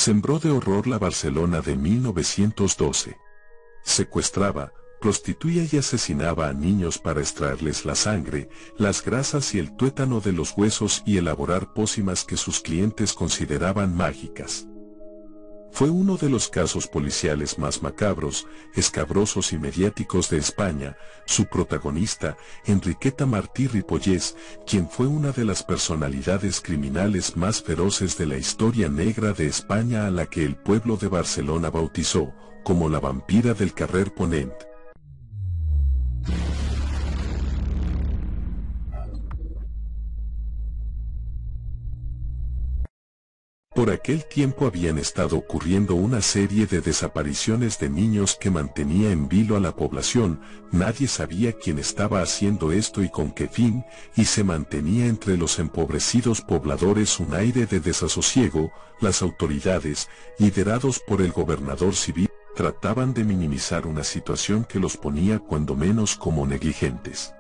sembró de horror la Barcelona de 1912. Secuestraba, prostituía y asesinaba a niños para extraerles la sangre, las grasas y el tuétano de los huesos y elaborar pócimas que sus clientes consideraban mágicas. Fue uno de los casos policiales más macabros, escabrosos y mediáticos de España. Su protagonista, Enriqueta Martí Ripollés, quien fue una de las personalidades criminales más feroces de la historia negra de España, a la que el pueblo de Barcelona bautizó como la vampira del carrer Ponent. Por aquel tiempo habían estado ocurriendo una serie de desapariciones de niños que mantenía en vilo a la población. Nadie sabía quién estaba haciendo esto y con qué fin, y se mantenía entre los empobrecidos pobladores un aire de desasosiego. Las autoridades, liderados por el gobernador civil, trataban de minimizar una situación que los ponía cuando menos como negligentes.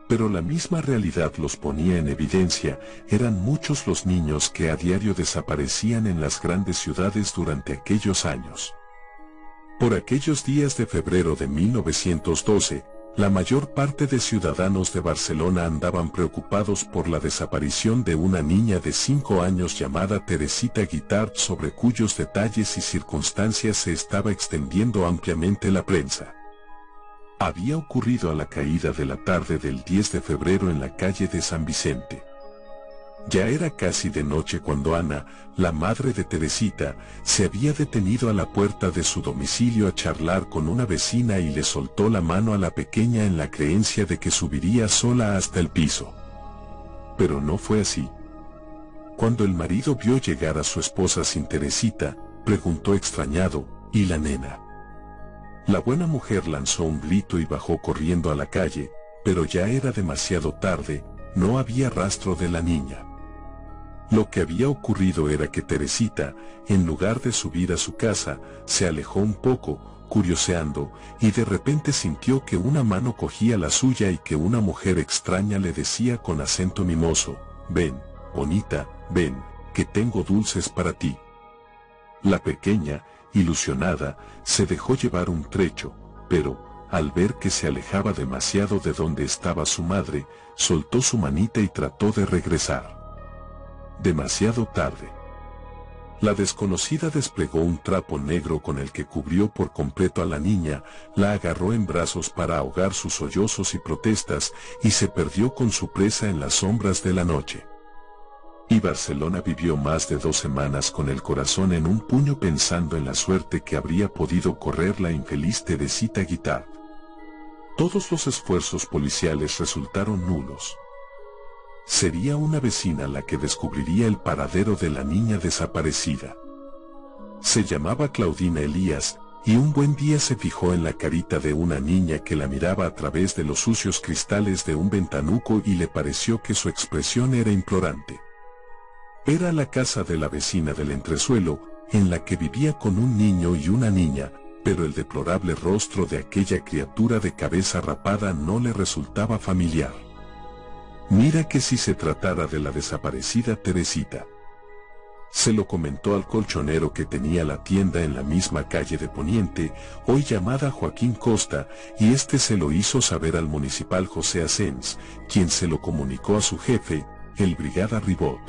Pero la misma realidad los ponía en evidencia. Eran muchos los niños que a diario desaparecían en las grandes ciudades durante aquellos años. Por aquellos días de febrero de 1912, la mayor parte de ciudadanos de Barcelona andaban preocupados por la desaparición de una niña de 5 años llamada Teresita Guitart, sobre cuyos detalles y circunstancias se estaba extendiendo ampliamente la prensa. Había ocurrido a la caída de la tarde del 10 de febrero en la calle de San Vicente. Ya era casi de noche cuando Ana, la madre de Teresita, se había detenido a la puerta de su domicilio a charlar con una vecina y le soltó la mano a la pequeña en la creencia de que subiría sola hasta el piso. Pero no fue así. Cuando el marido vio llegar a su esposa sin Teresita, preguntó extrañado: ¿y la nena? La buena mujer lanzó un grito y bajó corriendo a la calle, pero ya era demasiado tarde. No había rastro de la niña. Lo que había ocurrido era que Teresita, en lugar de subir a su casa, se alejó un poco, curioseando, y de repente sintió que una mano cogía la suya y que una mujer extraña le decía con acento mimoso: «Ven, bonita, ven, que tengo dulces para ti». La pequeña, ilusionada, se dejó llevar un trecho, pero, al ver que se alejaba demasiado de donde estaba su madre, soltó su manita y trató de regresar. Demasiado tarde. La desconocida desplegó un trapo negro con el que cubrió por completo a la niña, la agarró en brazos para ahogar sus sollozos y protestas, y se perdió con su presa en las sombras de la noche. Y Barcelona vivió más de 2 semanas con el corazón en un puño pensando en la suerte que habría podido correr la infeliz Teresita Guitart. Todos los esfuerzos policiales resultaron nulos. Sería una vecina la que descubriría el paradero de la niña desaparecida. Se llamaba Claudina Elías, y un buen día se fijó en la carita de una niña que la miraba a través de los sucios cristales de un ventanuco y le pareció que su expresión era implorante. Era la casa de la vecina del entresuelo, en la que vivía con un niño y una niña, pero el deplorable rostro de aquella criatura de cabeza rapada no le resultaba familiar. Mira que si se tratara de la desaparecida Teresita. Se lo comentó al colchonero que tenía la tienda en la misma calle de Poniente, hoy llamada Joaquín Costa, y este se lo hizo saber al municipal José Asens, quien se lo comunicó a su jefe, el brigada Ribot.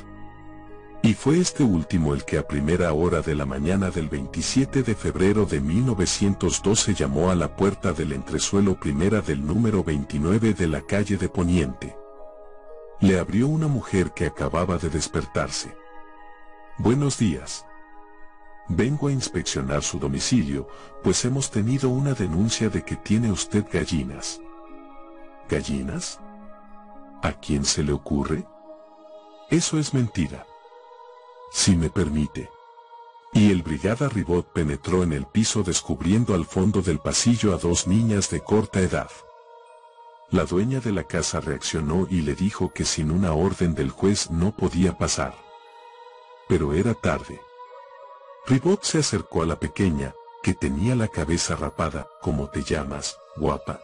Y fue este último el que a primera hora de la mañana del 27 de febrero de 1912 llamó a la puerta del entresuelo primera del número 29 de la calle de Poniente. Le abrió una mujer que acababa de despertarse. «Buenos días. Vengo a inspeccionar su domicilio, pues hemos tenido una denuncia de que tiene usted gallinas». «¿Gallinas? ¿A quién se le ocurre? Eso es mentira. Si me permite». Y el brigada Ribot penetró en el piso descubriendo al fondo del pasillo a 2 niñas de corta edad. La dueña de la casa reaccionó y le dijo que sin una orden del juez no podía pasar. Pero era tarde. Ribot se acercó a la pequeña, que tenía la cabeza rapada. «¿Cómo te llamas, guapa?»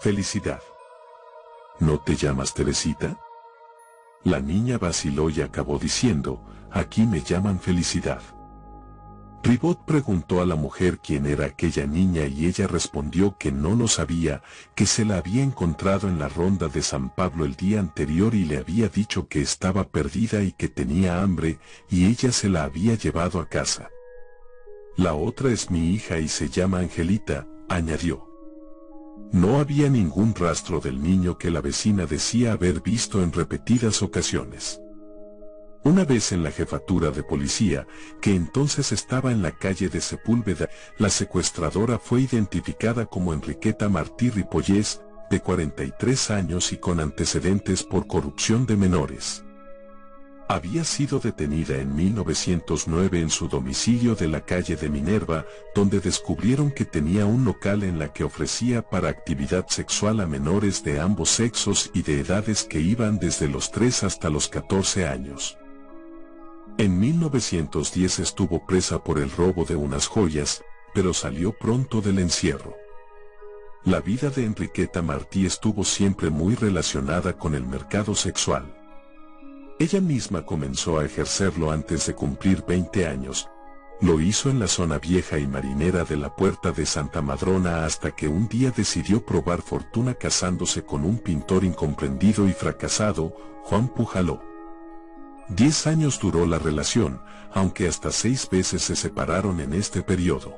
«Felicidad». «¿No te llamas Teresita?» La niña vaciló y acabó diciendo, aquí me llaman Felicidad. Ribot preguntó a la mujer quién era aquella niña y ella respondió que no lo sabía, que se la había encontrado en la ronda de San Pablo el día anterior y le había dicho que estaba perdida y que tenía hambre, y ella se la había llevado a casa. La otra es mi hija y se llama Angelita, añadió. No había ningún rastro del niño que la vecina decía haber visto en repetidas ocasiones. Una vez en la jefatura de policía, que entonces estaba en la calle de Sepúlveda, la secuestradora fue identificada como Enriqueta Martí Ripollés, de 43 años y con antecedentes por corrupción de menores. Había sido detenida en 1909 en su domicilio de la calle de Minerva, donde descubrieron que tenía un local en la que ofrecía para actividad sexual a menores de ambos sexos y de edades que iban desde los 3 hasta los 14 años. En 1910 estuvo presa por el robo de unas joyas, pero salió pronto del encierro. La vida de Enriqueta Martí estuvo siempre muy relacionada con el mercado sexual. Ella misma comenzó a ejercerlo antes de cumplir 20 años. Lo hizo en la zona vieja y marinera de la Puerta de Santa Madrona hasta que un día decidió probar fortuna casándose con un pintor incomprendido y fracasado, Juan Pujaló. 10 años duró la relación, aunque hasta 6 veces se separaron en este periodo.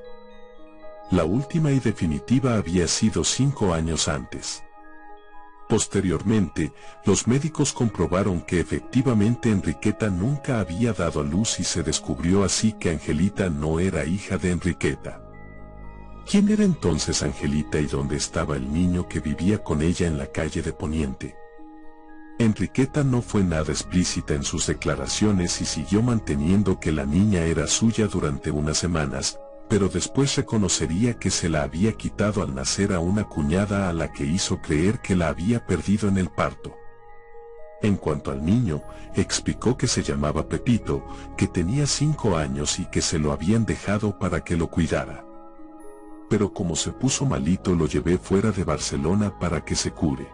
La última y definitiva había sido 5 años antes. Posteriormente, los médicos comprobaron que efectivamente Enriqueta nunca había dado a luz y se descubrió así que Angelita no era hija de Enriqueta. ¿Quién era entonces Angelita y dónde estaba el niño que vivía con ella en la calle de Poniente? Enriqueta no fue nada explícita en sus declaraciones y siguió manteniendo que la niña era suya durante unas semanas, pero después reconocería que se la había quitado al nacer a una cuñada a la que hizo creer que la había perdido en el parto. En cuanto al niño, explicó que se llamaba Pepito, que tenía 5 años y que se lo habían dejado para que lo cuidara. Pero como se puso malito lo llevé fuera de Barcelona para que se cure.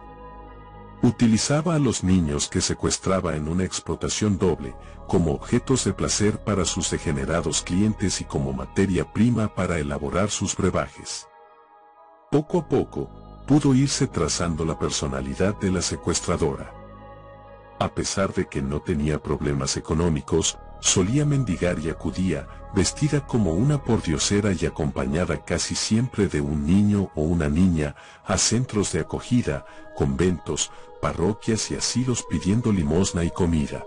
Utilizaba a los niños que secuestraba en una explotación doble, como objetos de placer para sus degenerados clientes y como materia prima para elaborar sus brebajes. Poco a poco, pudo irse trazando la personalidad de la secuestradora. A pesar de que no tenía problemas económicos, solía mendigar y acudía, vestida como una pordiosera y acompañada casi siempre de un niño o una niña, a centros de acogida, conventos, parroquias y asilos pidiendo limosna y comida.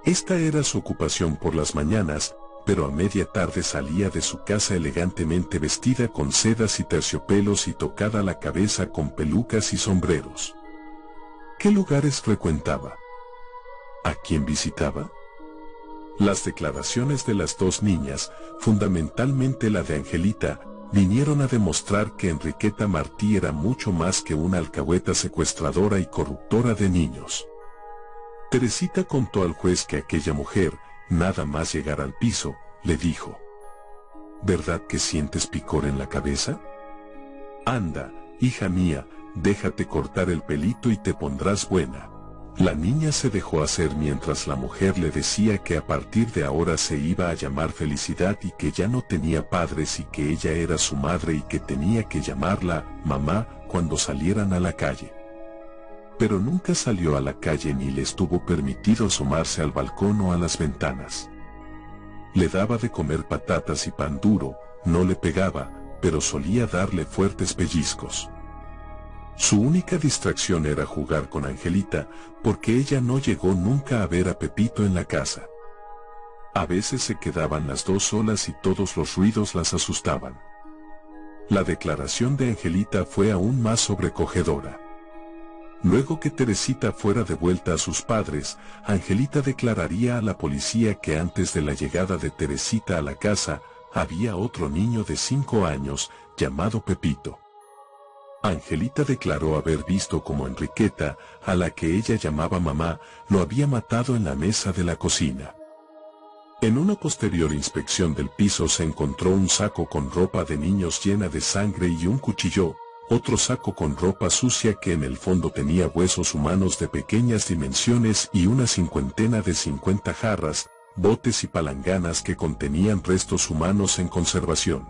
Esta era su ocupación por las mañanas, pero a media tarde salía de su casa elegantemente vestida con sedas y terciopelos y tocada la cabeza con pelucas y sombreros. ¿Qué lugares frecuentaba? ¿A quién visitaba? Las declaraciones de las dos niñas, fundamentalmente la de Angelita, vinieron a demostrar que Enriqueta Martí era mucho más que una alcahueta secuestradora y corruptora de niños. Teresita contó al juez que aquella mujer, nada más llegar al piso, le dijo: ¿verdad que sientes picor en la cabeza? Anda, hija mía, déjate cortar el pelito y te pondrás buena. La niña se dejó hacer mientras la mujer le decía que a partir de ahora se iba a llamar Felicidad y que ya no tenía padres y que ella era su madre y que tenía que llamarla mamá cuando salieran a la calle. Pero nunca salió a la calle ni le estuvo permitido asomarse al balcón o a las ventanas. Le daba de comer patatas y pan duro, no le pegaba, pero solía darle fuertes pellizcos. Su única distracción era jugar con Angelita, porque ella no llegó nunca a ver a Pepito en la casa. A veces se quedaban las dos solas y todos los ruidos las asustaban. La declaración de Angelita fue aún más sobrecogedora. Luego que Teresita fuera devuelta a sus padres, Angelita declararía a la policía que antes de la llegada de Teresita a la casa, había otro niño de 5 años, llamado Pepito. Angelita declaró haber visto como Enriqueta, a la que ella llamaba mamá, lo había matado en la mesa de la cocina. En una posterior inspección del piso se encontró un saco con ropa de niños llena de sangre y un cuchillo, otro saco con ropa sucia que en el fondo tenía huesos humanos de pequeñas dimensiones y una cincuentena de 50 jarras, botes y palanganas que contenían restos humanos en conservación.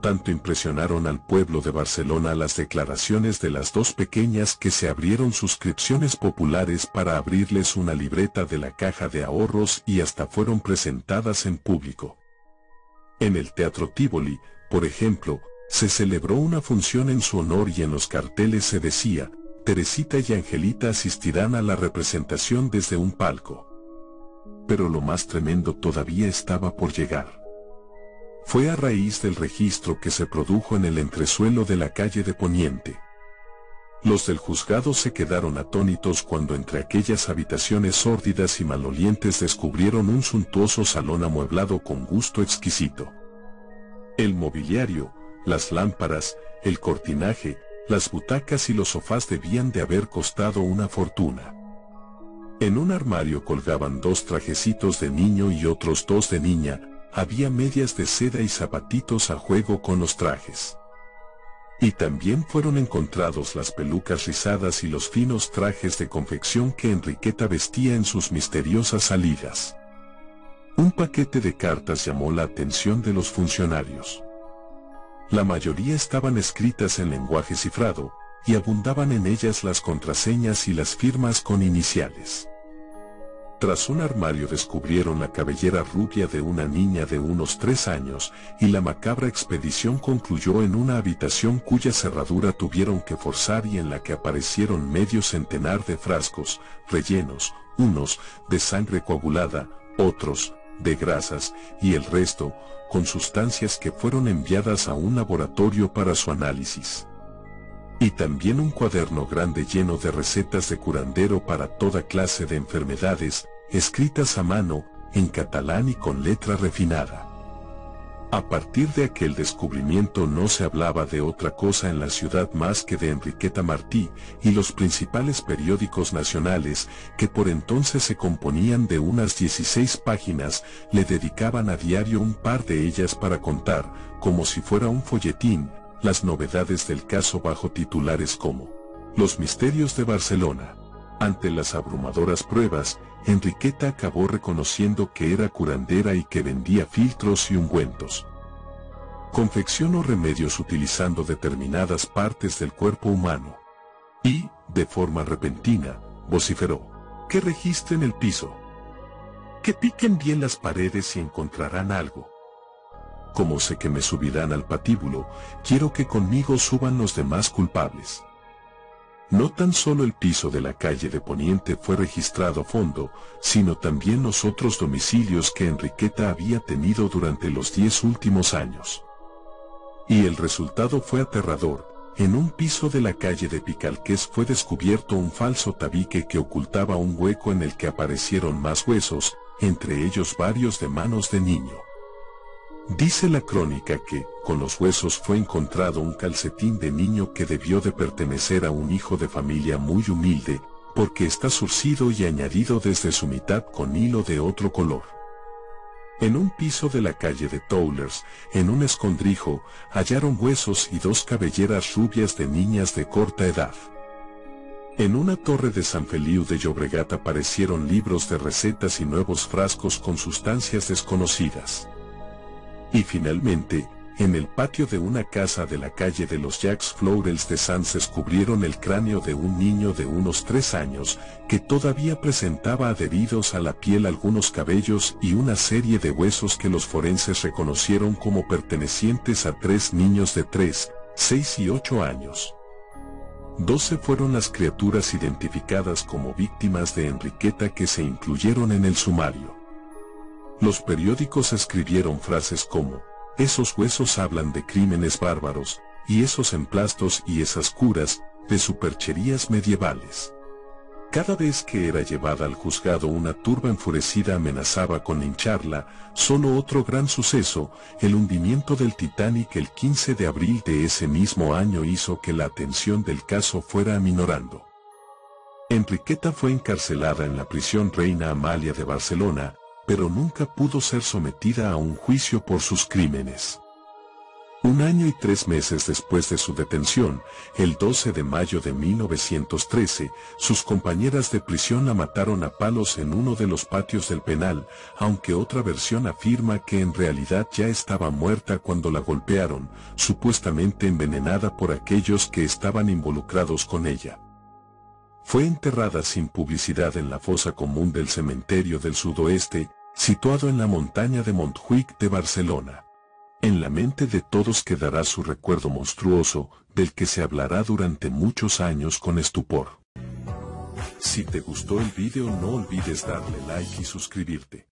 Tanto impresionaron al pueblo de Barcelona las declaraciones de las dos pequeñas que se abrieron suscripciones populares para abrirles una libreta de la caja de ahorros y hasta fueron presentadas en público. En el Teatro Tívoli, por ejemplo, se celebró una función en su honor y en los carteles se decía, Teresita y Angelita asistirán a la representación desde un palco. Pero lo más tremendo todavía estaba por llegar. Fue a raíz del registro que se produjo en el entresuelo de la calle de Poniente. Los del juzgado se quedaron atónitos cuando entre aquellas habitaciones sórdidas y malolientes descubrieron un suntuoso salón amueblado con gusto exquisito. El mobiliario, las lámparas, el cortinaje, las butacas y los sofás debían de haber costado una fortuna. En un armario colgaban 2 trajecitos de niño y otros 2 de niña. Había medias de seda y zapatitos a juego con los trajes. Y también fueron encontrados las pelucas rizadas y los finos trajes de confección que Enriqueta vestía en sus misteriosas salidas. Un paquete de cartas llamó la atención de los funcionarios. La mayoría estaban escritas en lenguaje cifrado, y abundaban en ellas las contraseñas y las firmas con iniciales. Tras un armario descubrieron la cabellera rubia de una niña de unos 3 años, y la macabra expedición concluyó en una habitación cuya cerradura tuvieron que forzar y en la que aparecieron medio centenar de frascos, rellenos, unos de sangre coagulada, otros de grasas, y el resto con sustancias que fueron enviadas a un laboratorio para su análisis. Y también un cuaderno grande lleno de recetas de curandero para toda clase de enfermedades, escritas a mano, en catalán y con letra refinada. A partir de aquel descubrimiento no se hablaba de otra cosa en la ciudad más que de Enriqueta Martí, y los principales periódicos nacionales, que por entonces se componían de unas 16 páginas, le dedicaban a diario un par de ellas para contar, como si fuera un folletín, las novedades del caso bajo titulares como Los misterios de Barcelona. Ante las abrumadoras pruebas, Enriqueta acabó reconociendo que era curandera y que vendía filtros y ungüentos. Confeccionó remedios utilizando determinadas partes del cuerpo humano. Y, de forma repentina, vociferó: que registren el piso. Que piquen bien las paredes y encontrarán algo. Como sé que me subirán al patíbulo, quiero que conmigo suban los demás culpables. No tan solo el piso de la calle de Poniente fue registrado a fondo, sino también los otros domicilios que Enriqueta había tenido durante los 10 últimos años. Y el resultado fue aterrador. En un piso de la calle de Picalqués fue descubierto un falso tabique que ocultaba un hueco en el que aparecieron más huesos, entre ellos varios de manos de niño. Dice la crónica que, con los huesos fue encontrado un calcetín de niño que debió de pertenecer a un hijo de familia muy humilde, porque está surcido y añadido desde su mitad con hilo de otro color. En un piso de la calle de Toulers, en un escondrijo, hallaron huesos y 2 cabelleras rubias de niñas de corta edad. En una torre de San Feliu de Llobregat aparecieron libros de recetas y nuevos frascos con sustancias desconocidas. Y finalmente, en el patio de una casa de la calle de los Jacques Flourels de Sants descubrieron el cráneo de un niño de unos 3 años, que todavía presentaba adheridos a la piel algunos cabellos y una serie de huesos que los forenses reconocieron como pertenecientes a 3 niños de 3, 6 y 8 años. 12 fueron las criaturas identificadas como víctimas de Enriqueta que se incluyeron en el sumario. Los periódicos escribieron frases como: esos huesos hablan de crímenes bárbaros, y esos emplastos y esas curas, de supercherías medievales. Cada vez que era llevada al juzgado una turba enfurecida amenazaba con lincharla. Solo otro gran suceso, el hundimiento del Titanic el 15 de abril de ese mismo año hizo que la atención del caso fuera aminorando. Enriqueta fue encarcelada en la prisión Reina Amalia de Barcelona, pero nunca pudo ser sometida a un juicio por sus crímenes. Un año y 3 meses después de su detención, el 12 de mayo de 1913, sus compañeras de prisión la mataron a palos en uno de los patios del penal, aunque otra versión afirma que en realidad ya estaba muerta cuando la golpearon, supuestamente envenenada por aquellos que estaban involucrados con ella. Fue enterrada sin publicidad en la fosa común del cementerio del Sudoeste, situado en la montaña de Montjuïc de Barcelona. En la mente de todos quedará su recuerdo monstruoso, del que se hablará durante muchos años con estupor. Si te gustó el video no olvides darle like y suscribirte.